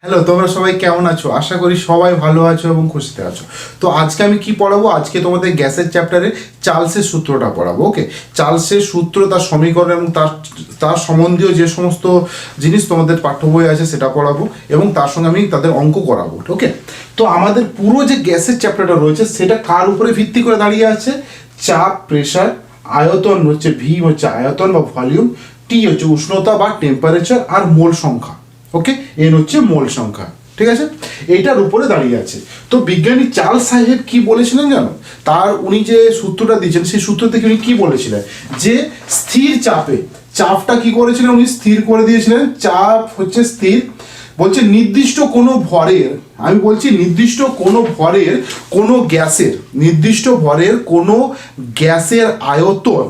Hello, তোমরা সবাই কেমন আছো? আশা করি সবাই ভালো আছো এবং খুশিতে আছো। তো আজকে আমি কি পড়াবো? আজকে তোমাদের গ্যাসের চ্যাপ্টারে চার্লসের সূত্রটা পড়াবো। ওকে, চার্লসের সূত্র, তার সমীকরণ এবং তার সম্বন্ধীয় যে সমস্ত জিনিস তোমাদের পাঠ্য বই আছে সেটা পড়াবো এবং তার সঙ্গে আমি তাদের অঙ্ক করাবো। ওকে, তো আমাদের পুরো যে গ্যাসের চ্যাপ্টারটা রয়েছে সেটা কার উপরে ভিত্তি করে দাঁড়িয়ে আছে? চাপ, প্রেশার, আয়তন হচ্ছে ভি হচ্ছে আয়তন বা ভলিউম, টি হচ্ছে উষ্ণতা বা টেম্পারেচার, আর মোল সংখ্যা। ওকে, এন হচ্ছে মোল সংখ্যা। ঠিক আছে, এইটার উপরে দাঁড়িয়ে আছে। তো বিজ্ঞানী চার্লস সাহেব কি বলেছিলেন জানো? উনি যে সূত্রটা দিয়েছেন সেই সূত্র থেকে উনি কি বলেছিলেন? যে স্থির চাপে, চাপটা কি করেছিলেন উনি? স্থির করে দিয়েছিলেন। চাপ হচ্ছে স্থির, বলছে নির্দিষ্ট কোনো ভরের, আমি বলছি নির্দিষ্ট কোনো ভরের কোনো গ্যাসের, নির্দিষ্ট ভরের কোনো গ্যাসের আয়তন।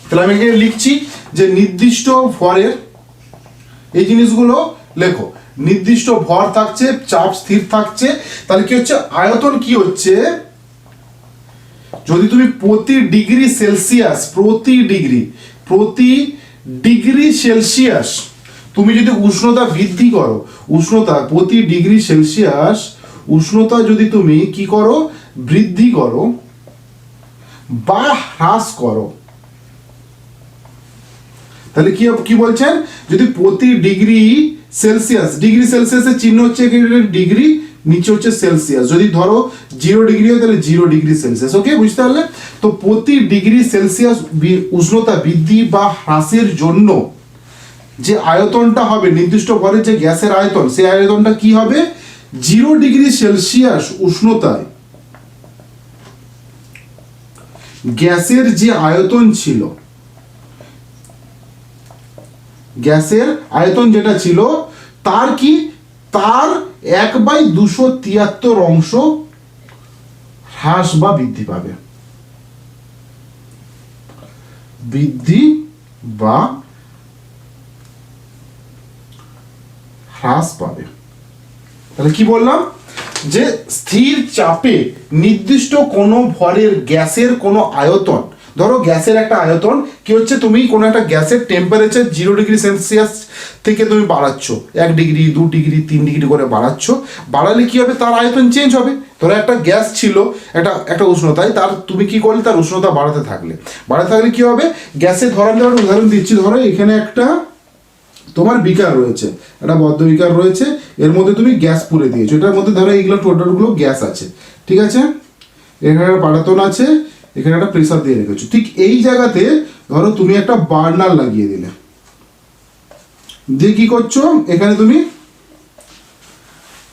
তাহলে আমি এখানে লিখছি যে নির্দিষ্ট ভরের, এই জিনিসগুলো লেখো। নির্দিষ্ট ভর থাকছে, চাপ স্থির থাকছে, তাহলে কি হচ্ছে? আয়তন কি হচ্ছে? যদি তুমি প্রতি ডিগ্রি সেলসিয়াস, প্রতি ডিগ্রি সেলসিয়াস তুমি যদি উষ্ণতা বৃদ্ধি করো, উষ্ণতা প্রতি ডিগ্রি সেলসিয়াস উষ্ণতা যদি তুমি কি করো? বৃদ্ধি করো বা হ্রাস করো, তাহলে কি বলছেন? যদি প্রতি ডিগ্রি সেলসিয়াসের চিহ্ন হচ্ছে ডিগ্রি, নিচে হচ্ছে সেলসিয়াস। যদি ধরো 0 ডিগ্রি হয় তাহলে 0 ডিগ্রি সেলসিয়াস। ওকে, বুঝতে পারলে? তো প্রতি ডিগ্রি সেলসিয়াস উষ্ণতা বৃদ্ধি বা হ্রাসের জন্য যে আয়তনটা হবে, নির্দিষ্ট ভরের যে গ্যাসের আয়তন, সেই আয়তনটা কি হবে? 0 ডিগ্রি সেলসিয়াস উষ্ণতায় গ্যাসের যে আয়তন ছিল, গ্যাসের আয়তন যেটা ছিল তার কি, তার 1/273 অংশ হ্রাস বা বৃদ্ধি পাবে, বৃদ্ধি বা হ্রাস পাবে। তাহলে কি বললাম? যে স্থির চাপে নির্দিষ্ট কোনো ভরের গ্যাসের কোনো আয়তন, ধরো গ্যাসের একটা আয়তন কি হচ্ছে, তুমি কোনো একটা গ্যাসের টেম্পারেচার 0 ডিগ্রি সেলসিয়াস থেকে তুমি বাড়াচ্ছ, 1 ডিগ্রি 2 ডিগ্রি 3 ডিগ্রি করে বাড়াচ্ছ, বাড়ালে কি হবে? তার আয়তন চেঞ্জ হবে। ধরো একটা গ্যাস ছিল একটা উষ্ণতায়, তার তুমি কি করলে? তার উষ্ণতা বাড়াতে থাকলে কি হবে? গ্যাসের উদাহরণ দিচ্ছি। ধরো এখানে একটা তোমার বিকার রয়েছে, একটা বদ্ধ বিকার রয়েছে, এর মধ্যে তুমি গ্যাস পুরে দিয়েছো, এটার মধ্যে ধরো এইগুলো টোটালগুলো গ্যাস আছে। ঠিক আছে, এখানে একটা পাটাতন আছে, এখানে একটা প্রেসার দিয়ে রেখেছো। ঠিক এই জায়গাতে ধরো তুমি একটা বার্নার লাগিয়ে দিলে, দিয়ে কি করছো? এখানে তুমি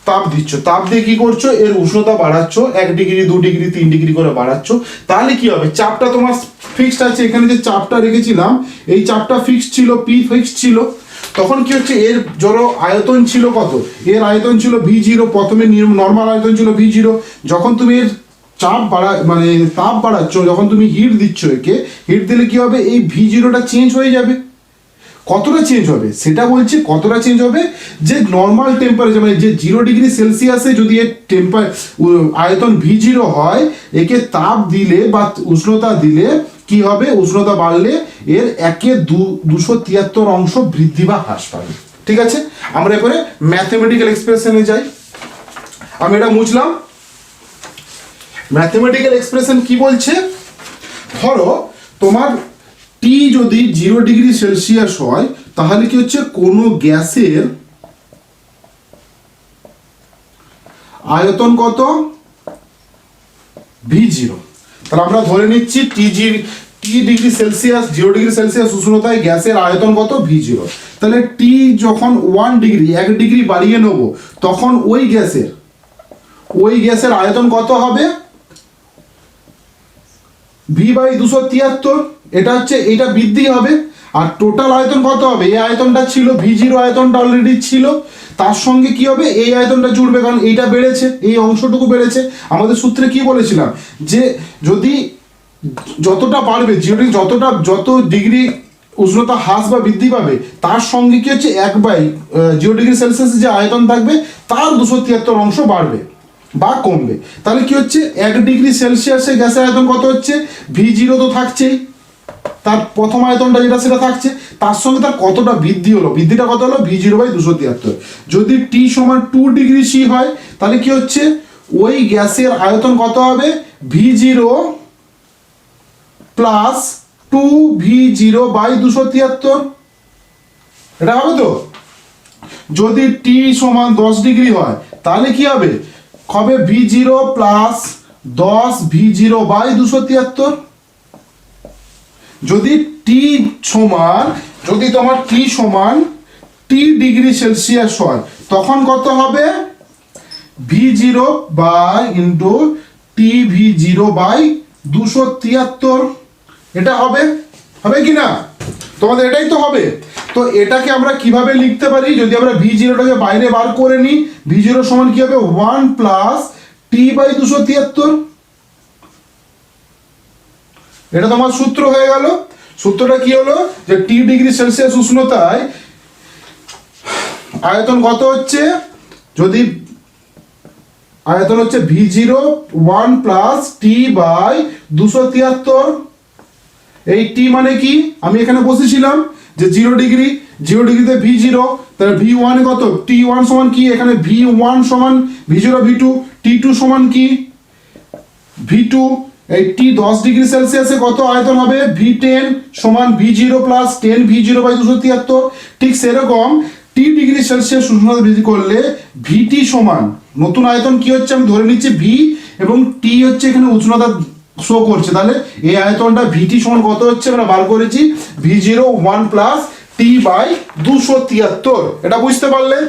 তাপ দিচ্ছ, তাপ দিয়ে কি করছো? এর উষ্ণতা বাড়াচ্ছ, 1 ডিগ্রি 2 ডিগ্রি 3 ডিগ্রি করে বাড়াচ্ছ। তাহলে কি হবে? চাপটা তোমার ফিক্সড আছে, এখানে যে চাপটা রেখেছিলাম এই চাপটা ফিক্সড ছিল, পি ফিক্সড ছিল। তখন কি হচ্ছে? এর জড়ো আয়তন ছিল কত? এর আয়তন ছিল V0। প্রথমে নর্মাল আয়তন ছিল V0। যখন তুমি এর চাপ মানে তাপ বাড়াচ্ছ, যখন তুমি হিট দিচ্ছ, একে হিট দিলে কি হবে? এই V0টা চেঞ্জ হয়ে যাবে। কতটা চেঞ্জ হবে সেটা বলছে। কতটা চেঞ্জ হবে? যে নর্মাল টেম্পারেচার মানে যে 0 ডিগ্রি সেলসিয়াসে যদি এর আয়তন V0 হয়, একে তাপ দিলে বা উষ্ণতা দিলে কি হবে? উষ্ণতা বাড়লে এর 1/273 অংশ বৃদ্ধি বা হ্রাস পাবে। ঠিক আছে, আমরা এবারে ম্যাথমেটিক্যাল এক্সপ্রেশনে যাই। আমি এটা মুছলাম। ম্যাথমেটিক্যাল এক্সপ্রেশন কি বলছে? ধরো তোমার টি যদি 0 ডিগ্রি সেলসিয়াস হয়, তাহলে কি হচ্ছে? কোনো গ্যাসের আয়তন কত? V0। তাহলে আমরা ধরে নিচ্ছি T degree celsius, 0 degree celsius উষ্ণতায় গ্যাসের আয়তন কত? V0। তাহলে টি যখন 1 ডিগ্রি বাড়িয়ে নেব, তখন ওই গ্যাসের আয়তন কত হবে? V/273। এটা বৃদ্ধি হবে। আর টোটাল আয়তন কত হবে? এই আয়তনটা ছিল V0, আয়তনটা অলরেডি ছিল, তার সঙ্গে কি হবে? এই আয়তনটা জুড়বে, কারণ এইটা বেড়েছে, এই অংশটুকু বেড়েছে। আমাদের সূত্রে কি বলেছিলাম? যে যদি যতটা বাড়বে, যত ডিগ্রি উষ্ণতা হ্রাস বা বৃদ্ধি পাবে, তার সঙ্গে কি হচ্ছে? 1/0 ডিগ্রি সেলসিয়াস যে আয়তন থাকবে তার 273 অংশ বাড়বে বা কমবে। তাহলে কি হচ্ছে? 1 ডিগ্রি সেলসিয়াসে গ্যাসের আয়তন কত হচ্ছে? V0 তো থাকছেই, তার প্রথম আয়তনটা যেটা সেটা থাকছে, তার সঙ্গে তার কতটা বৃদ্ধি হলো, বৃদ্ধিটা কত হলো V0/273। যদি T সমান 2 ডিগ্রি C হয় তাহলে কি হচ্ছে ওই গ্যাসের আয়তন কত হবে V0 প্লাস 2V0/273, এটা হবে তো। যদি T সমান 10 ডিগ্রি হয় তাহলে কি হবে V0 প্লাস 10V0/273। যদি তোমার T সমান T ডিগ্রি সেলসিয়াস হয় তখন কত হবে V0 ইন্টু TV0/273। এটা হবে কি না তোমাদের? এটাই তো হবে। তো এটাকে আমরা কিভাবে লিখতে পারি? যদি আমরা V0টাকে বাইরে বার করে নিই, V0 সমান কি হবে 1 প্লাস T/273। এটা তোমার সূত্র হয়ে গেল। সূত্রটা কি হলো যে T ডিগ্রি সেলসিয়াস উষ্ণতায় আয়তন কত হচ্ছে, যদি আয়তন হচ্ছে V0 1 প্লাস T/273। এই T মানে কি আমি এখানে বসেছিলাম যে 0 ডিগ্রিতে V0, তাহলে V1 কত, T1 সমান কি, এখানে V1 সমান V0 V2, T2 সমান কি V2। এই T 10 ডিগ্রি সেলসিয়াসে কত আয়তন হবে V10 সমান V0 প্লাস 10V0/273। ঠিক সেরকম T ডিগ্রি সেলসিয়াস উষ্ণতা বৃদ্ধি করলে VT সমান নতুন আয়তন কি হচ্ছে আমি ধরে নিচ্ছি V, এবং T হচ্ছে এখানে উষ্ণতা শো করছে, তাহলে এই আয়তনটা VT সমান কত হচ্ছে আমরা বার করেছি V0 1 প্লাস T/273। এটা বুঝতে পারলে?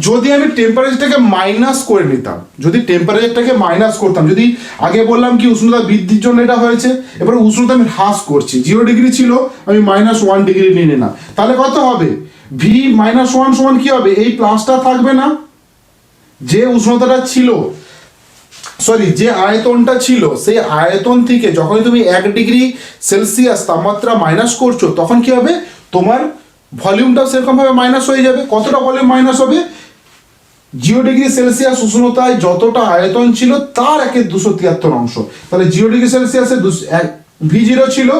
যদি আমি টেম্পারেচারটাকে মাইনাস করে নিতাম, যদি টেম্পারেচারটাকে মাইনাস করতাম, যদি আগে বললাম কি উষ্ণতা বৃদ্ধির জন্য এটা হয়েছে, এবার উষ্ণতা আমি হ্রাস করছি, 0 ডিগ্রি ছিল আমি -1 ডিগ্রি নিয়ে নিলাম, তাহলে কত হবে V-1 সমান কি হবে, এই প্লাসটা থাকবে না, যে উষ্ণতাটা ছিল সরি যে আয়তনটা ছিল সেই আয়তন থেকে যখনই তুমি 1 ডিগ্রি সেলসিয়াস তাপমাত্রা মাইনাস করছো তখন কি হবে তোমার ভলিউমটাও সেরকম ভাবে মাইনাস হয়ে যাবে। কতটা ভলিউম মাইনাস হবে, 0 ডিগ্রি সেলসিয়াস উষ্ণতায় যতটা আয়তন ছিল তার 1/273 অংশ। তাহলে 0 ডিগ্রি সেলসিয়াসে V0 ছিল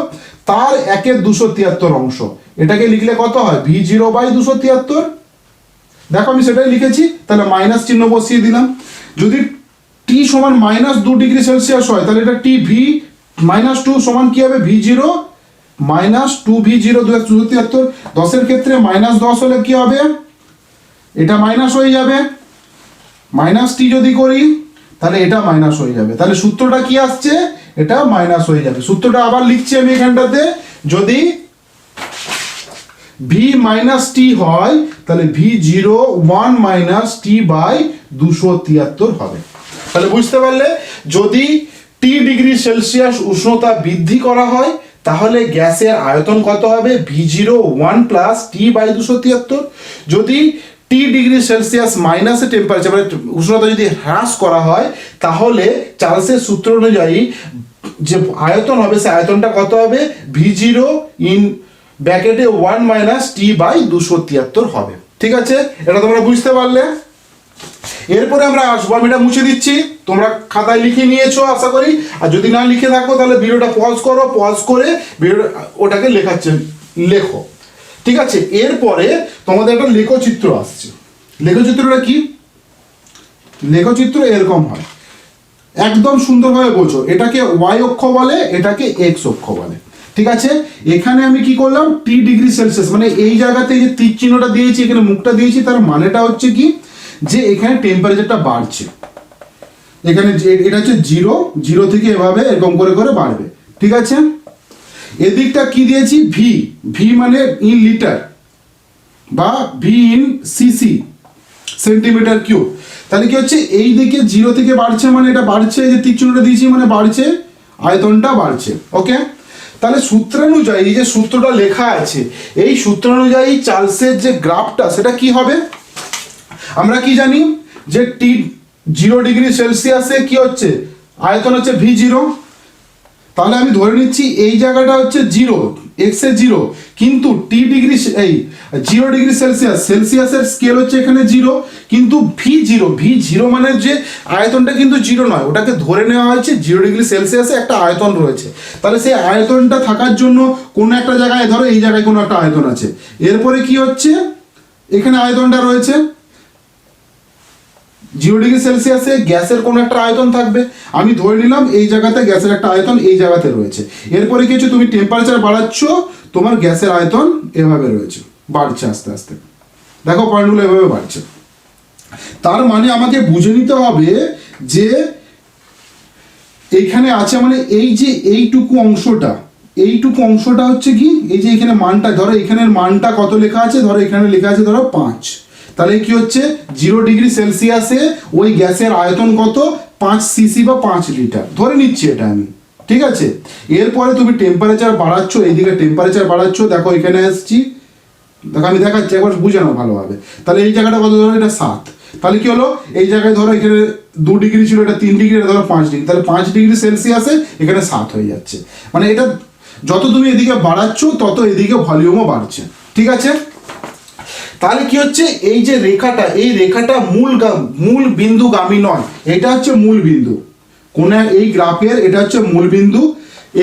তার 1/273 অংশ। এটাকে লিখলে কত হয় V0/273। দেখো আমি সেটাই লিখেছি, তাহলে মাইনাস চিহ্ন বসিয়ে দিলাম। যদি T সমান -2 ডিগ্রি সেলসিয়াস হয় তাহলে এটা TV-2 সমান কি হবে V0 -2V0/273। 10 এর ক্ষেত্রে -10 হলে কি হবে, এটা মাইনাস হয়ে যাবে, -T যদি করি তাহলে এটা মাইনাস হয়ে যাবে, তাহলে সূত্রটা কি আসছে, এটা মাইনাস হয়ে যাবে। সূত্রটা আবার লিখছি আমি এখানটাতে, যদি V-T হয় তাহলে V0 1 T/273 হবে। তাহলে বুঝতে পারলে, যদি T ডিগ্রি সেলসিয়াস উষ্ণতা বৃদ্ধি করা হয় তাহলে গ্যাসের আয়তন কত হবে V0 1 প্লাস T/273। যদি T ডিগ্রি সেলসিয়াস মাইনাসে টেম্পারেচার মানে উষ্ণতা যদি হ্রাস করা হয় তাহলে চার্লসের সূত্র অনুযায়ী যে আয়তন হবে সেই আয়তনটা কত হবে V0 ইন ব্র্যাকেটে 1 T/273 হবে। ঠিক আছে, এটা তোমরা বুঝতে পারলে। এরপরে আমরা আসবো, আমি এটা মুছে দিচ্ছি, তোমরা খাতায় লিখে নিয়েছো আশা করি, আর যদি না লিখে থাকো তাহলে ভিডিওটা পজ করো, পজ করে ভিডিও ওটাকে লেখো। ঠিক আছে, এরপরে তোমাদের একটা লেখচিত্র আসছে। লেখচিত্রটা কি, লেখচিত্র এরকম হয়, একদম সুন্দরভাবে বোঝো। এটাকে Y অক্ষ বলে, এটাকে X অক্ষ বলে। ঠিক আছে, এখানে আমি কি করলাম T ডিগ্রি সেলসিয়াস মানে এই জায়গাতে যে তীর চিহ্নটা দিয়েছি, এখানে মুখটা দিয়েছি, তার মানেটা হচ্ছে কি যে এখানে টেম্পারেচারটা বাড়ছে, এখানে এটা হচ্ছে 0 থেকে এভাবে এরকম করে করে বাড়বে। ঠিক আছে, এদিকটা কি দিয়েছি V মানে ইন লিটার বা V in CC centimetre cube. তাহলে কি হচ্ছে এই দিকে 0 থেকে বাড়ছে মানে এটা বাড়ছে, যে তীর চিহ্নটা দিয়েছি মানে বাড়ছে, আয়তনটা বাড়ছে। ওকে, তাহলে সূত্রানুযায়ী এই যে সূত্রটা লেখা আছে, এই সূত্রানুযায়ী চার্লসের যে গ্রাফটা সেটা কি হবে, আমরা কি জানি যে T 0 ডিগ্রি সেলসিয়াসে কি হচ্ছে আয়তন হচ্ছে V0, তাহলে আমি ধরে নিচ্ছি এই জায়গাটা হচ্ছে 0, এক্স এ 0, কিন্তু টি ডিগ্রি এই 0 ডিগ্রি সেলসিয়াস, সেলসিয়াসের স্কেল হচ্ছে এখানে 0, কিন্তু ভি জিরো মানে যে আয়তনটা কিন্তু 0 নয়, ওটাকে ধরে নেওয়া হয়েছে 0 ডিগ্রি সেলসিয়াসে একটা আয়তন রয়েছে। তাহলে সেই আয়তনটা থাকার জন্য কোনো একটা জায়গায়, ধরো এই জায়গায় কোনো একটা আয়তন আছে, এরপরে কি হচ্ছে এখানে আয়তনটা রয়েছে 0 ডিগ্রি সেলসিয়াসে গ্যাসের কোনো একটা আয়তন থাকবে, আমি ধরে নিলাম এই জায়গাতে গ্যাসের একটা আয়তন এই জায়গাতে রয়েছে। এরপরে কি হচ্ছে, তুমি টেম্পারেচার বাড়াচ্ছ, তোমার গ্যাসের আয়তন এভাবে রয়েছে, বাড়ছে আস্তে আস্তে, দেখো পয়েন্টগুলো এভাবে বাড়ছে। তার মানে আমাকে বুঝে নিতে হবে যে এইখানে আছে মানে এই যে এইটুকু অংশটা হচ্ছে কি, এই যে এখানে মানটা, ধরো এখানের মানটা কত লেখা আছে, ধরো এখানে লেখা আছে ধরো 5, তাহলে কি হচ্ছে 0 ডিগ্রি সেলসিয়াসে ওই গ্যাসের আয়তন কত, 5 সিসি বা 5 লিটার ধরে নিচ্ছি এটা আমি, ঠিক আছে। এরপরে তুমি টেম্পারেচার বাড়াচ্ছ, এইদিকে টেম্পারেচার বাড়াচ্ছ, দেখো এখানে আসছি, দেখো আমি দেখাচ্ছি একবার বুঝে নাও ভালোভাবে। তাহলে এই জায়গাটা কত, ধরো এটা 7, তাহলে কি হলো এই জায়গায় ধরো এখানে 2 ডিগ্রি ছিল, এটা 3 ডিগ্রি, এটা ধরো 5 ডিগ্রি, তাহলে 5 ডিগ্রি সেলসিয়াসে এখানে 7 হয়ে যাচ্ছে। মানে এটা যত তুমি এদিকে বাড়াচ্ছ তত এদিকে ভলিউমও বাড়ছে, ঠিক আছে। তাহলে কি হচ্ছে, এই যে রেখাটা, এই রেখাটা মূল বিন্দুগামী নয়, এটা হচ্ছে মূল বিন্দু, কোন এই গ্রাফের এটা হচ্ছে মূল বিন্দু।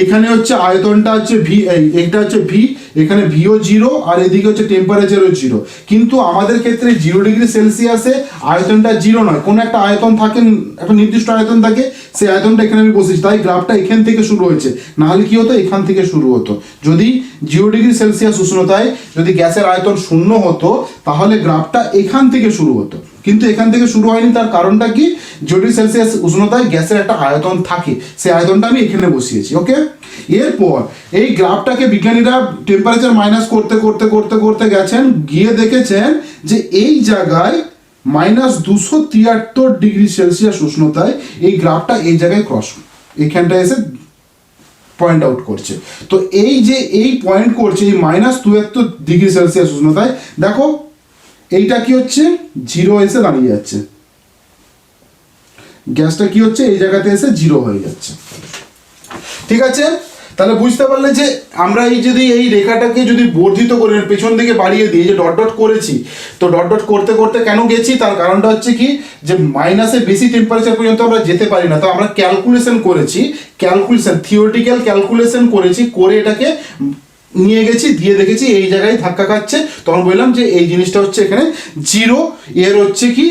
এখানে হচ্ছে আয়তনটা হচ্ছে ভি, এইটা হচ্ছে ভি, এখানে ভিও 0 আর এদিকে হচ্ছে টেম্পারেচারও 0, কিন্তু আমাদের ক্ষেত্রে 0 ডিগ্রি সেলসিয়াসে আয়তনটা 0 নয়, কোন একটা আয়তন থাকে, একটা নির্দিষ্ট আয়তন থাকে, সেই আয়তনটা এখানে আমি বসেছি, তাই গ্রাফটা এখান থেকে শুরু হয়েছে, নাহলে কি হতো এখান থেকে শুরু হতো। যদি 0 ডিগ্রি সেলসিয়াস উষ্ণতায় যদি গ্যাসের আয়তন 0 হতো তাহলে গ্রাফটা এখান থেকে শুরু হতো, কিন্তু এখান থেকে শুরু হয়নি, তার কারণটা কি, 0 ডিগ্রি সেলসিয়াস উষ্ণতায় গ্যাসের একটা আয়তন থাকে, সেই আয়তনটা আমি এখানে বসিয়েছি, ওকে। এরপর এই গ্রাফটাকে বিজ্ঞানীরা টেম্পারেচার মাইনাস করতে করতে করতে করতে গেছেন, গিয়ে দেখেছেন যে এই জায়গায় -273 ডিগ্রি সেলসিয়াস উষ্ণতায় এই গ্রাফটা এই জায়গায় ক্রস, এখানটা এসে পয়েন্ট আউট করছে। তো এই যে এই পয়েন্ট করছে এই -72 ডিগ্রি সেলসিয়াস উষ্ণতায়, দেখো এইটা কি হচ্ছে 0 এসে দাঁড়িয়ে যাচ্ছে, গ্যাসটা কি হচ্ছে এই জায়গাতে এসে 0 হয়ে যাচ্ছে, ঠিক আছে। তাহলে বুঝতে পারলে যে আমরা এই যদি এই রেখাটাকে যদি বর্ধিত করে পেছন দিকে বাড়িয়ে দিই, যে ডট ডট করেছি, তো ডট ডট করতে করতে কেন গেছি, তার কারণটা হচ্ছে কি, যে মাইনাসে বেশি টেম্পারেচার পর্যন্ত আমরা যেতে পারি না, তো আমরা ক্যালকুলেশন করেছি, থিওরিটিক্যাল ক্যালকুলেশন করেছি, করে এটাকে নিয়ে গেছি, দিয়ে দেখেছি এই জায়গায় ধাক্কা খাচ্ছে, তখন বললাম যে এই জিনিসটা হচ্ছে এখানে 0, এর হচ্ছে কি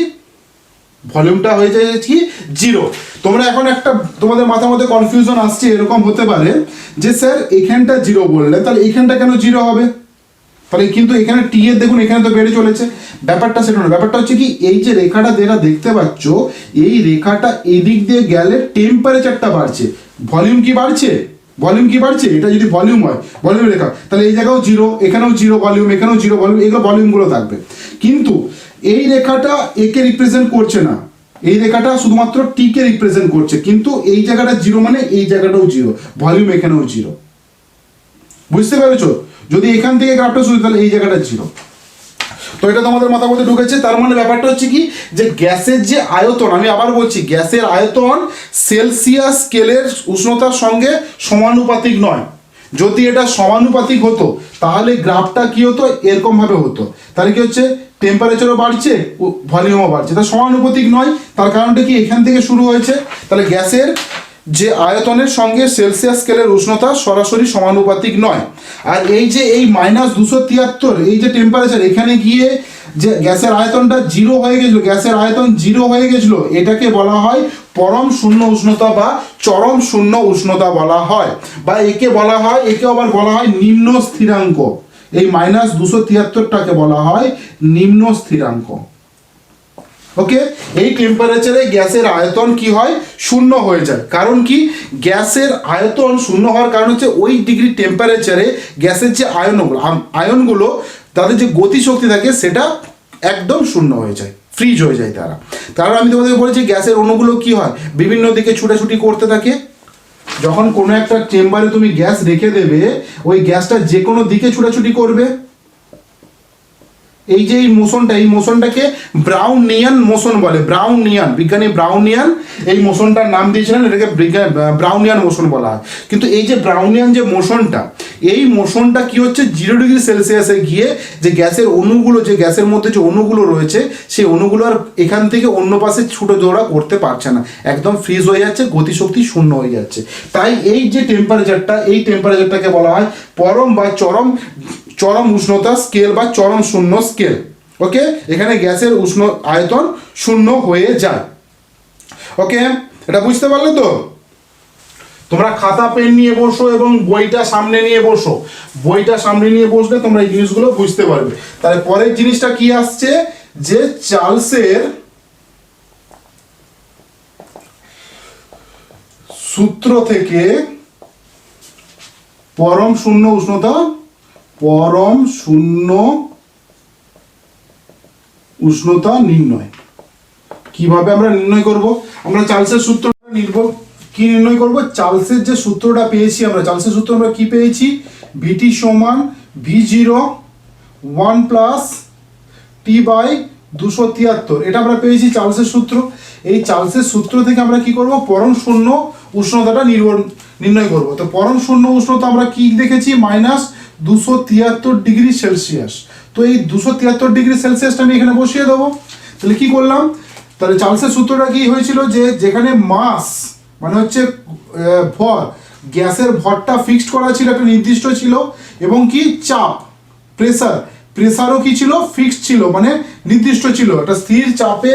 ভলিউমটা হয়ে যায় কি 0। তোমরা এখন একটা তোমাদের মাথার মধ্যে কনফিউশন আসছে, এরকম হতে পারে যে স্যার এখানটা 0 বললে, তাহলে এখানটা কেন 0 হবে, তাহলে কিন্তু এখানে টি এর দেখুন এখানে তো বেড়ে চলেছে, ব্যাপারটা সেটা না, ব্যাপারটা হচ্ছে কি এই যে রেখাটা যেটা দেখতে পাচ্ছ, এই রেখাটা এদিক দিয়ে গেলে টেম্পারেচারটা বাড়ছে, ভলিউম কি বাড়ছে, এটা যদি ভলিউম হয়, ভলিউম রেখা, তাহলে এই জায়গাও 0, এখানেও 0 ভলিউম, এখানেও 0 ভলিউম, এগুলো ভলিউমগুলো থাকবে। কিন্তু এই রেখাটা একে রিপ্রেজেন্ট করছে না, এই রেখাটা শুধুমাত্র টি কে রিপ্রেজেন্ট করছে, কিন্তু এই জায়গাটা 0 মানে এই জায়গাটাও 0, ভলিউম এখানেও 0, বুঝতে পেরেছো। যদি এখান থেকে গ্রাফটা শুরু, তাহলে এই জায়গাটা 0, তো এটা তোমাদের মাথার মধ্যে ঢুকেছে। তার মানে ব্যাপারটা হচ্ছে কি, যে গ্যাসের যে আয়তন, আমি আবার বলছি গ্যাসের আয়তন সেলসিয়াস স্কেলের উষ্ণতার সঙ্গে সমানুপাতিক নয়, যদি এটা সমানুপাতিক হতো তাহলে গ্রাফটা কি হতো, এরকম ভাবে হতো, তাহলে কি হচ্ছে টেম্পারেচারও বাড়ছে ভলিউমও বাড়ছে, তা সমানুপাতিক নয়, তার কারণটা কি এখান থেকে শুরু হয়েছে, তাহলে গ্যাসের যে আয়তনের সঙ্গে সেলসিয়াস স্কেলের উষ্ণতা সরাসরি সমানুপাতিক নয়। আর এই যে এই -273 এই যে টেম্পারেচার, এখানে গিয়ে যে গ্যাসের আয়তনটা 0 হয়ে গেছিলো, গ্যাসের আয়তন 0 হয়ে গেছিলো, এটাকে বলা হয় পরম শূন্য উষ্ণতা বা চরম শূন্য উষ্ণতা বলা হয়, বা একে বলা হয়, একে আবার বলা হয় নিম্ন স্থিরাঙ্ক, এই -273টাকে বলা হয় নিম্ন স্থিরাঙ্ক, ওকে। এই টেম্পারেচারে গ্যাসের আয়তন কি হয়, 0 হয়ে যায়, কারণ কি গ্যাসের আয়তন 0 হওয়ার কারণ হচ্ছে ওই ডিগ্রি টেম্পারেচারে গ্যাসের যে আয়নগুলো তাদের যে গতিশক্তি থাকে সেটা একদম 0 হয়ে যায়, ফ্রিজ হয়ে যায় তারা। কারণ আমি তোমাদের বলেছি গ্যাসের অণুগুলো কি হয়, বিভিন্ন দিকে ছুটাছুটি করতে থাকে, যখন কোনো একটা চেম্বারে তুমি গ্যাস রেখে দেবে, ওই গ্যাসটা যে কোনো দিকে ছুটাছুটি করবে, এই যে এই মোশনটাকে ব্রাউনিয়ান মোশন বলে। ব্রাউনিয়ান, বিজ্ঞানী ব্রাউনিয়ান এই মোশনটার নাম দিয়েছিলেন, এটাকে ব্রাউনিয়ান মোশন বলা হয়। কিন্তু এই যে ব্রাউনিয়ান যে মোশনটা, এই মোশনটা কি হচ্ছে 0°C গিয়ে যে গ্যাসের অণুগুলো, যে গ্যাসের মধ্যে যে অণুগুলো রয়েছে, সেই অণুগুলো আর এখান থেকে অন্য পাশে ছুটো দৌড়া করতে পারছে না, একদম ফ্রিজ হয়ে যাচ্ছে, গতিশক্তি শূন্য হয়ে যাচ্ছে। তাই এই যে টেম্পারেচারটা, এই টেম্পারেচারটাকে বলা হয় পরম বা চরম উষ্ণতা স্কেল বা চরম শূন্য স্কেল। ওকে, এখানে গ্যাসের উষ্ণ আয়তন শূন্য হয়ে যায়। ওকে, এটা বুঝতে পারলে তো? তোমরা খাতা পেন নিয়ে বসো এবং বইটা সামনে নিয়ে বসো, বইটা সামনে নিয়ে বসলে তোমরা এই জিনিসগুলো বুঝতে পারবে। তাহলে পরের জিনিসটা কি আসছে, যে চার্লসের সূত্র থেকে পরম শূন্য উষ্ণতা নির্ণয়। কিভাবে আমরা নির্ণয় করব? আমরা চার্লসের সূত্রটা নির্ণয় করব। চার্লসের যে সূত্রটা পেয়েছি আমরা, চার্লসের সূত্র আমরা কি পেয়েছি, ভিটি সমান V0 1 প্লাস T/273, এটা আমরা পেয়েছি চার্লসের সূত্র। এই চার্লসের সূত্র থেকে আমরা কি করব, পরম শূন্য উষ্ণতাটা নির্ণয় করব। তো পরম শূন্য উষ্ণতা আমরা কি দেখেছি, -273°C। তো এই 273°C আমি এখানে বসিয়ে দেবো। তাহলে কি করলাম, তাহলে চার্লসের সূত্রটা কি হয়েছিল, যে যেখানে মাস মানে হচ্ছে ভর, গ্যাসের ভরটা ফিক্সড করা ছিল, একটা নির্দিষ্ট ছিল, এবং কি চাপ, প্রেসারও কি ছিল, ফিক্সড ছিল, মানে নির্দিষ্ট ছিল। একটা স্থির চাপে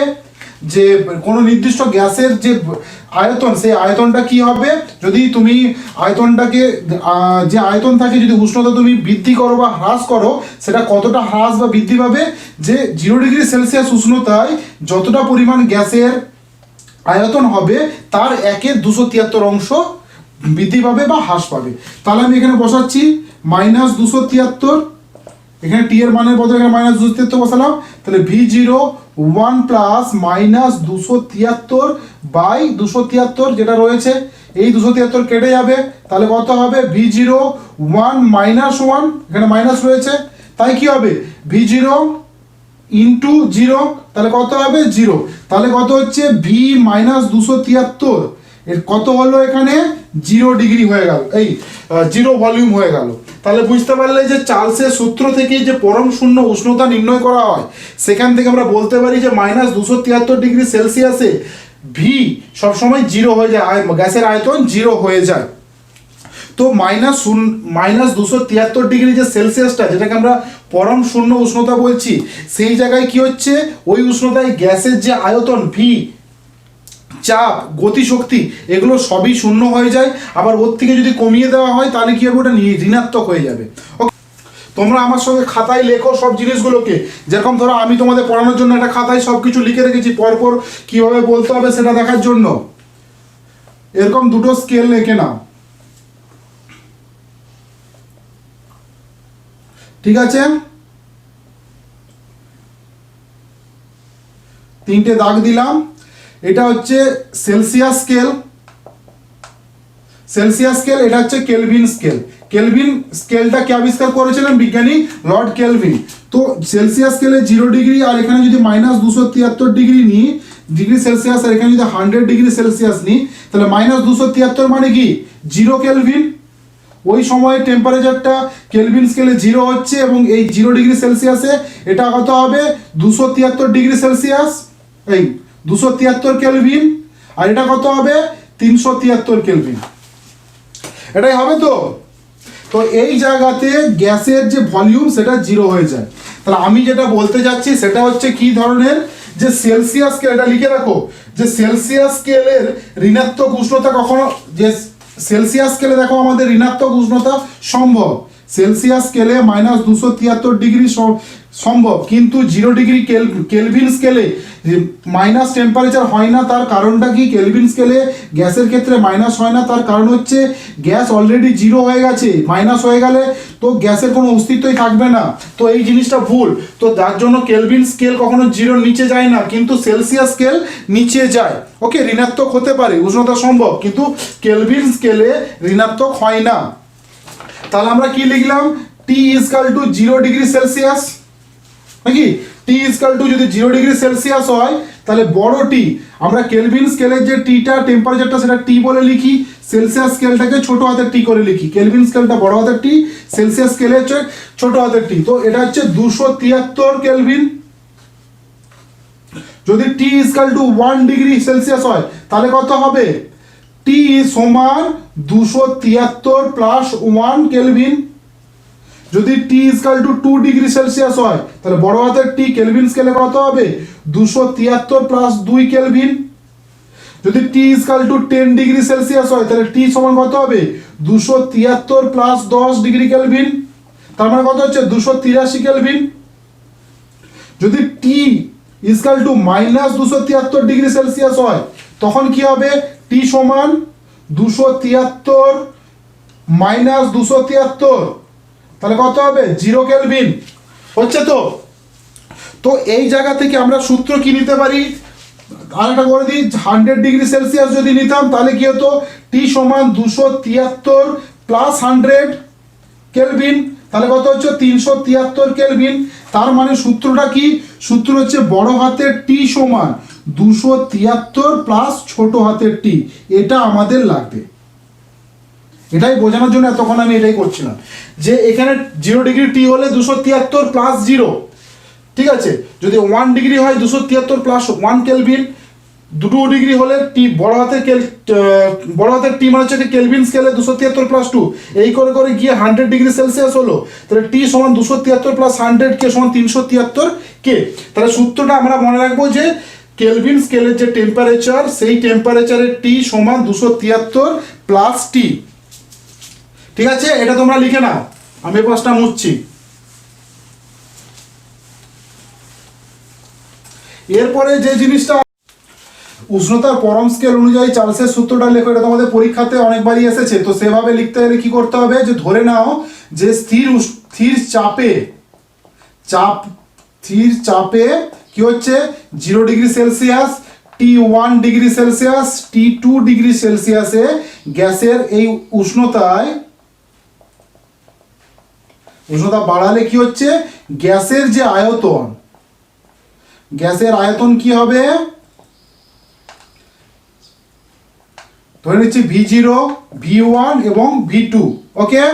যে কোনো নির্দিষ্ট গ্যাসের যে আয়তন, সেই আয়তনটা কি হবে, যদি তুমি আয়তনটাকে যে আয়তন থাকে, যদি উষ্ণতা তুমি বৃদ্ধি করো বা হ্রাস করো, সেটা কতটা হ্রাস বা বৃদ্ধি পাবে, যে 0°C উষ্ণতায় যতটা পরিমাণ গ্যাসের আয়তন হবে, তার 1/273 অংশ বৃদ্ধি পাবে বা হ্রাস পাবে। তাহলে আমি এখানে বসাচ্ছি -273, এখানে টি এর মানের বদলে এখানে -273 বসালাম। তাহলে V0 1 প্লাস -273/273 যেটা রয়েছে, এই 273 কেটে যাবে, তাহলে কত হবে, V0 1 -1, এখানে মাইনাস রয়েছে, তাই কি হবে, V0 ইন্টু 0, তাহলে কত হবে 0। তাহলে কত হচ্ছে V -273, এর কত হলো, এখানে 0° হয়ে গেল, এই 0 ভলিউম হয়ে গেল। তাহলে বুঝতে পারলে যে চার্লসের সূত্র থেকে যে পরম শূন্য উষ্ণতা নির্ণয় করা হয়, সেখান থেকে আমরা বলতে পারি যে -273°C V সবসময় 0 হয়ে যায়, গ্যাসের আয়তন 0 হয়ে যায়। তো -273° যে সেলসিয়াসটা, যেটাকে আমরা পরম শূন্য উষ্ণতা বলছি, সেই জায়গায় কি হচ্ছে, ওই উষ্ণতায় গ্যাসের যে আয়তন V, চাপ, গতিশক্তি, এগুলো সবই শূন্য হয়ে যায়। আবার ওর থেকে যদি কমিয়ে দেওয়া হয়, তাহলে কি হবে, ওটা ঋণাত্মক হয়ে যাবে। তোমরা আমার সঙ্গে খাতায় লেখো সব জিনিসগুলোকে, যেরকম ধরো আমি তোমাদের পড়ানোর জন্য একটা খাতায় সব কিছু লিখে রেখেছি, পরপর কিভাবে বলতে হবে সেটা দেখার জন্য। এরকম দুটো স্কেল লিখে নাও, ঠিক আছে? 3টে দাগ দিলাম। এটা হচ্ছে সেলসিয়াস স্কেল, এটা হচ্ছে কেলভিন স্কেল। কেলভিন স্কেলটা কে আবিষ্কার করেছিলেন, বিজ্ঞানী লর্ড কেলভিন। তো সেলসিয়াস স্কেলে 0°, আর এখানে যদি -273° নিই ডিগ্রি সেলসিয়াস, আর এখানে যদি 100°C নিই, তাহলে -273 মানে কি 0 কেলভিন। ওই সময়ে টেম্পারেচারটা কেলভিন স্কেলে 0 হচ্ছে, এবং এই 0°C এটা কত হবে, 273°C, এই 273 কেলভিন, আর এটা কত হবে, 373 কেলভিন। এটাই হবে তো। তো এই জায়গাতে গ্যাসের যে ভলিউম, সেটা 0 হয়ে যায়। তাহলে আমি যেটা বলতে যাচ্ছি সেটা হচ্ছে কি ধরনের, যে সেলসিয়াস স্কেল, এটা লিখে রাখো, যে সেলসিয়াস স্কেলের ঋণাত্মক উষ্ণতা কখনো, যে সেলসিয়াস স্কেলে দেখো আমাদের ঋণাত্মক উষ্ণতা সম্ভব, সেলসিয়াস স্কেলে -273° সম্ভব, কিন্তু 0° কেলভিন স্কেলে মাইনাস টেম্পারেচার হয় না। তার কারণটা কি, কেলভিন স্কেলে গ্যাসের ক্ষেত্রে মাইনাস হয় না, তার কারণ হচ্ছে গ্যাস অলরেডি 0 হয়ে গেছে, মাইনাস হয়ে গেলে তো গ্যাসের কোনো অস্তিত্বই থাকবে না। তো এই জিনিসটা ভুল। তো তার জন্য কেলভিন স্কেল কখনো 0 নিচে যায় না, কিন্তু সেলসিয়াস স্কেল নিচে যায়। ওকে, ঋণাত্মক হতে পারে, উষ্ণতা সম্ভব, কিন্তু কেলভিন স্কেলে ঋণাত্মক হয় না। তাহলে আমরা কি লিখলাম, T = 0°C, নাকি টি ইজকাল টু যদি 0°C হয় তাহলে বড় টি আমরা কেলভিন স্কেলের যে টিটা টেম্পারেচারটা সেটা টি বলে লিখি, সেলসিয়াস স্কেলটাকে ছোট হাতের টি করে লিখি, কেলভিন স্কেলটা বড় হাতের টি, সেলসিয়াস স্কেলে হচ্ছে ছোট হাতের টি। তো এটা হচ্ছে 273 কেলভিন। যদি টি ইজকাল টু 1°C হয় তাহলে কত হবে, টি সমান 273 প্লাস 1 কেলভিন। যদি টি ইজকাল টু 2°C হয় তাহলে বড় হাতের টি কেলভিন স্কেলে কত হবে, 273 প্লাস 2 কেলভিন। যদি টি ইজকাল টু 10°C হয় তাহলে টি সমান কত হবে, 273 প্লাস 10 ডিগ্রি কেলভিন, তার মানে কত হচ্ছে 283 কেলভিন। যদি টি ইজকাল টু -273°C হয় তখন কি হবে, টি সমান 273 মাইনাস 273, তাহলে কত হবে 0 কেলভিন। হচ্ছে তো। তো এই জায়গা থেকে আমরা সূত্র কি নিতে পারি, আরেকটা করে দিই, 100°C যদি নিতাম তাহলে কি হতো, টি সমান 273 প্লাস 100 কেলভিন, তাহলে কত হচ্ছে 373 কেলভিন। তার মানে সূত্রটা কি, সূত্র হচ্ছে বড় হাতের টি সমান 273 প্লাস ছোট হাতের টি, এটা আমাদের লাগবে। এটাই বোঝানোর জন্য এতক্ষণ আমি এটাই করছিলাম যে এখানে 0°T হলে 273 প্লাস 0, ঠিক আছে। যদি 1° হয় 273 প্লাস 1 কেলভিন, 2° হলে টি বড় হাতের টি মানে হচ্ছে কেলভিন স্কেলে 273 প্লাস 2, এই করে করে গিয়ে 100°C হলো। তাহলে টি সমান 273 প্লাস 100 কে সমান 373 কে। তাহলে সূত্রটা আমরা মনে রাখবো যে কেলভিন স্কেলের যে টেম্পারেচার সেই টেম্পারেচারের টি সমান 273 প্লাস টি, ঠিক আছে। এটা তোমরা লিখে নাও, আমি পাঁচটা মুছছি। এরপরে যে জিনিসটা, উষ্ণতার পরম স্কেল অনুযায়ী চার্লসের সূত্রটা লেখো, এটা তোমাদের পরীক্ষাতে অনেকবারই এসেছে। তো সেভাবে লিখতে গেলে কি করতে হবে, যে ধরে নাও যে স্থির চাপে কি হচ্ছে 0°C, T1°C, T2°C গ্যাসের এই উষ্ণতা বাড়ালে কি হচ্ছে, গ্যাসের যে আয়তন কি হবে, ধরে নিচ্ছি V0, V1 এবং V2, ওকে।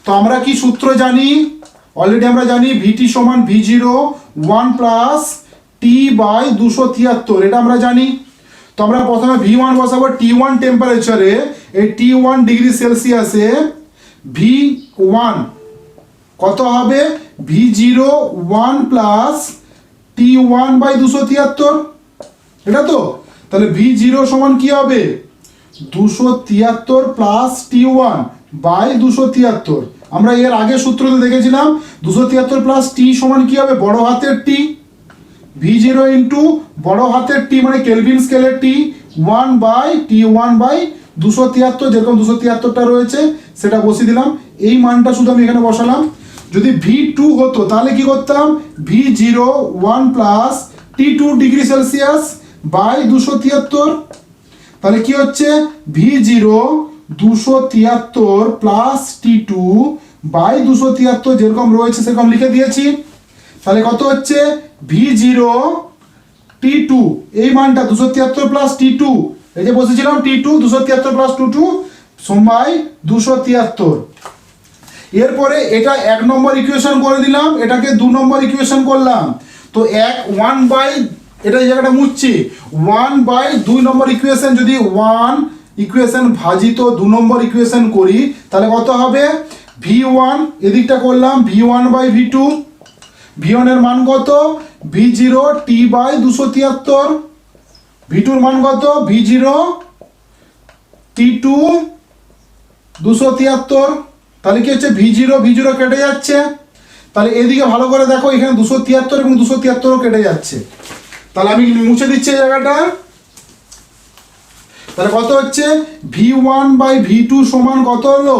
তো আমরা কি সূত্র জানি, অলরেডি আমরা জানি VT সমান V0 1 প্লাস T/273, এটা আমরা জানি। তো আমরা প্রথমে V1 বসাবো, T1 টেম্পারেচারে এই T1°C V1 কত হবে, V0 1 প্লাস T1/273, এটা তো। তাহলে V0 সমান কি হবে, 273 প্লাস T1/273। আমরা এর আগে সূত্রতে দেখেছিলাম 273 প্লাস T সমান কি হবে, বড় হাতের টি, V0 ইন্টু বড় হাতের টি মানে কেলভিন স্কেলের টি, 1/T1/273, যেরকম 273টা রয়েছে সেটা বসিয়ে দিলাম। এই মানটা শুধু আমি এখানে বসালাম। যদি V2 হতো তাহলে কি করতাম, V0 1 প্লাস T2°C/273, তাহলে কি হচ্ছে V0 273 প্লাস T2/273, যেরকম রয়েছে সেরকম লিখে দিয়েছি। তাহলে কত হচ্ছে V0 T2, এই মানটা 273 প্লাস T2, এই যে বসেছিলাম T2 273 প্লাস T2 সমান 273। এরপরে এটা 1 নম্বর ইকুয়েশন করে দিলাম, এটাকে 2 নম্বর ইকুয়েশন করলাম। তো 1 বাই, এটা এই জায়গাটা মুছছি, 1/2 নম্বর ইকুয়েশন, যদি 1 ইকুয়েশন ভাজিত 2 নম্বর ইকুয়েশন করি তাহলে কত হবে, V1 এদিকটা করলাম V1/V2, V1 এর মান কত, V0 T/273, V2 এর মান কত, V0 T2/273, তাহলে কি হচ্ছে V0 কেটে যাচ্ছে। তাহলে এদিকে ভালো করে দেখো, এখানে 273 এবং 273ও কেটে যাচ্ছে। তাহলে আমি মুছে দিচ্ছি এই জায়গাটা। তাহলে কত হচ্ছে, V1/V2 সমান কত হলো,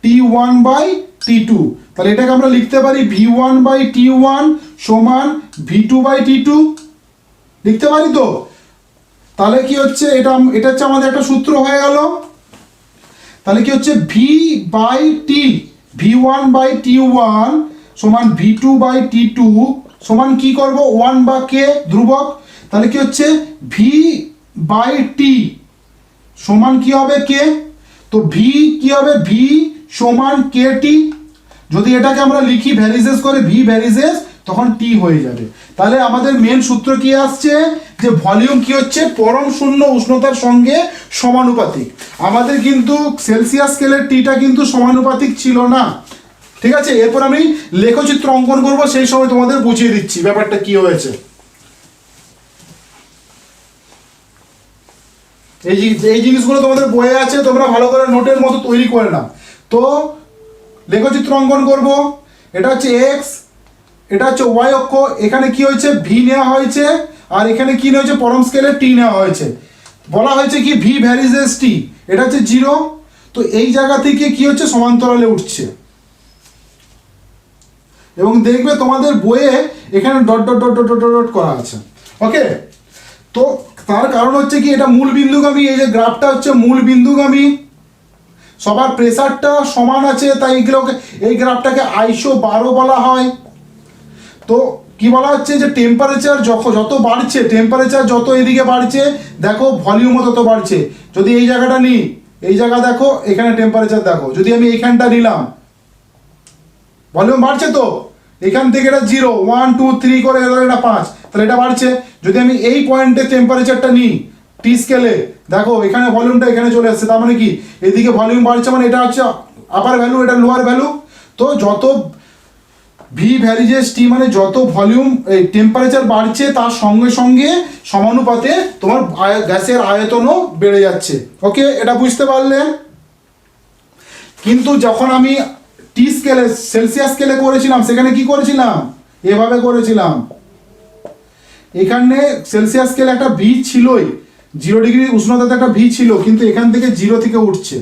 T1/T2। তাহলে এটাকে আমরা লিখতে পারি V1/T1 সমান V2/T2, লিখতে পারি তো। তাহলে কি হচ্ছে, এটা হচ্ছে আমাদের একটা সূত্র হয়ে গেল। তাহলে কি হচ্ছে, V/T V1/T1 সমান V2/T2 সমান কি করব 1 বা কে ধ্রুবক, তাহলে কি হচ্ছে ভি বাই টি সমান কি হবে কে, তো ভি কি হবে ভি সমান কে টি, যদি এটাকে আমরা লিখি ভ্যারিজেস করে ভি ভ্যারিজেস তখন টি হয়ে যাবে। তাহলে আমাদের মেন সূত্র কি আসছে যে ভলিউম কি হচ্ছে পরম শূন্য উষ্ণতার সঙ্গে সমানুপাতিক। আমাদের কিন্তু সেলসিয়াস স্কেলের টিটা কিন্তু সমানুপাতিক ছিল না, ঠিক আছে। এরপর আমি লেখচিত্র অঙ্কন করব, সেই সময় তোমাদের বুঝিয়ে দিচ্ছি ব্যাপারটা কি হয়েছে। এই জিনিসগুলো তোমাদের বইয়ে আছে, তোমরা ভালো করে নোটের মতো তৈরি করে নাও। তো লেখচিত্র অঙ্কন করব, এটা হচ্ছে এক্স, এটা হচ্ছে ওয়াই অক্ষ, এখানে কি হয়েছে ভি নেওয়া হয়েছে, আর এখানে কি নেওয়া হয়েছে পরম স্কেলে টি নেওয়া হয়েছে, বলা হয়েছে কি ভি ভ্যারিজেস টি, এটা হচ্ছে 0। তো এই জায়গা থেকে কি হচ্ছে সমান্তরালে উঠছে, এবং দেখবে তোমাদের বইয়ে এখানে dot dot dot dot dot dot করা আছে, ওকে। তো তার কারণ হচ্ছে কি এটা মূল বিন্দুগামী, এই যে গ্রাফটা হচ্ছে মূল বিন্দুগামী, সবার প্রেসারটা সমান আছে, তাই এগুলোকে এই গ্রাফটাকে আইসো 12 বলা হয়। তো কি বলা হচ্ছে যে টেম্পারেচার যত বাড়ছে, টেম্পারেচার যত এদিকে বাড়ছে দেখো ভলিউমও তত বাড়ছে। যদি এই জায়গাটা নিই, এই জায়গা দেখো, এখানে টেম্পারেচার দেখো, যদি আমি এইখানটা নিলাম ভলিউম বাড়ছে, তো এখান থেকে এটা 0 1 2 3 করে এটা 5, তাহলে এটা বাড়ছে। যদি আমি এই পয়েন্টে টেম্পারেচারটা নিই টি স্কেলে, দেখো এখানে ভলিউমটা এখানে চলে আসছে, তার মানে কি এদিকে ভলিউম বাড়ছে, মানে এটা হচ্ছে আপার ভ্যালু, এটা লোয়ার ভ্যালু। তো যত ভি ভ্যারিজেস টি মানে যত ভলিউম এই টেম্পারেচার বাড়ছে তার সঙ্গে সঙ্গে সমানুপাতে তোমার গ্যাসের আয়তনও বেড়ে যাচ্ছে, ওকে, এটা বুঝতে পারলে। কিন্তু যখন আমি টি স্কেলে সেলসিয়াস স্কেলে করেছিলাম, সেখানে কি করেছিলাম এভাবে করেছিলাম, এখানে সেলসিয়াস স্কেলে একটা ভি ছিলই, 0 ডিগ্রি উষ্ণতাতে একটা ভি ছিল, কিন্তু এখান থেকে 0 থেকে উঠছে।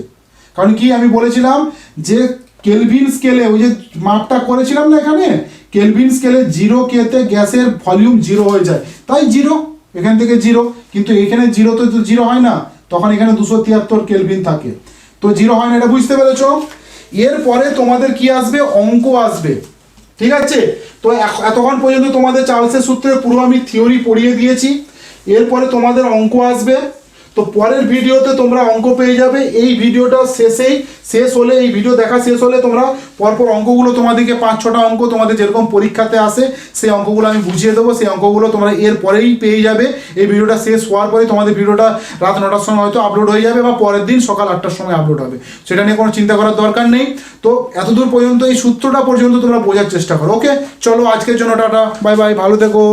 কারণ কি আমি বলেছিলাম যে কেলভিন স্কেলে ওই যে মাপটা করেছিলাম না, এখানে কেলভিন স্কেলে 0 কেতে গ্যাসের ভলিউম 0 হয়ে যায়, তাই 0 এখান থেকে 0, কিন্তু এখানে 0 তো 0 হয় না, তখন এখানে 273 কেলভিন থাকে, তো 0 হয় না, এটা বুঝতে পেরেছো। এরপরে তোমাদের কি আসবে অঙ্ক আসবে, ঠিক আছে। তো এতক্ষণ পর্যন্ত তোমাদের চার্লসের সূত্রে পুরো আমি থিওরি পড়িয়ে দিয়েছি, এরপরে তোমাদের অঙ্ক আসবে। তো পরের ভিডিওতে তোমরা অঙ্ক পেয়ে যাবে। এই ভিডিওটা শেষ হলে, এই ভিডিও দেখা শেষ হলে তোমরা পরপর অঙ্কগুলো তোমাদেরকে 5-6টা অঙ্ক তোমাদের যেরকম পরীক্ষাতে আসে সেই অঙ্কগুলো আমি বুঝিয়ে দেবো, সেই অঙ্কগুলো তোমরা এর পরেই পেয়ে যাবে। এই ভিডিওটা শেষ হওয়ার পরেই তোমাদের ভিডিওটা রাত 9টার সময় হয়তো আপলোড হয়ে যাবে, বা পরের দিন সকাল 8টার সময় আপলোড হবে, সেটা নিয়ে কোনো চিন্তা করার দরকার নেই। তো এতদূর পর্যন্ত এই সূত্রটা পর্যন্ত তোমরা বোঝার চেষ্টা করো, ওকে। চলো আজকের জন্য টাটা, বাই বাই, ভালো থেকো।